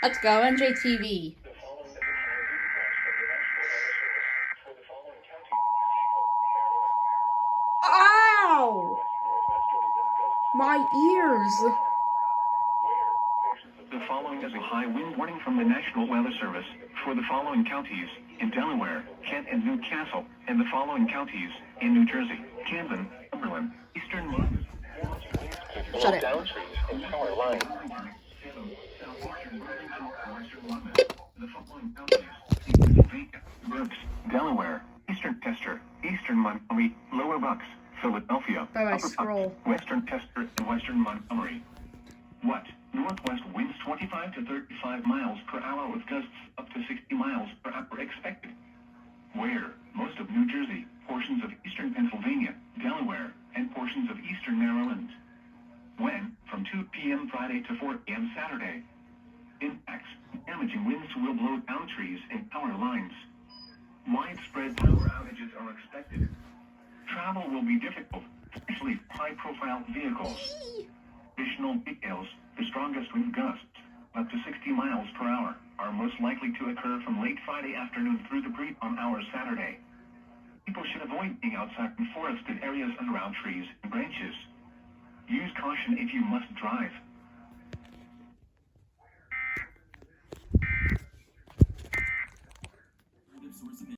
Let's go, NJTV. Ow! My ears. The following is a high wind warning from the National Weather Service for the following counties in Delaware, Kent, and Newcastle, and the following counties in New Jersey, Camden, Cumberland, Eastern Maine. Shut it. Down trees and power lines. The following counties in Pennsylvania, Berks, Delaware, Eastern Chester, Eastern Montgomery, Lower Bucks, Philadelphia, Bye-bye, Upper scroll. Bucks, Western Chester, and Western Montgomery. What? Northwest winds 25 to 35 miles per hour with gusts up to 60 miles per hour expected. Where? Most of New Jersey, portions of eastern Pennsylvania, Delaware, and portions of eastern Maryland. When? From 2 p.m. Friday to 4 p.m. Saturday. Impacts. Damaging winds will blow down trees and power lines. Widespread power outages are expected. Travel will be difficult, especially for high-profile vehicles. Additional details: the strongest wind gusts, up to 60 miles per hour, are most likely to occur from late Friday afternoon through the pre-dawn hours Saturday. People should avoid being outside in forested areas and around trees and branches. Use caution if you must drive.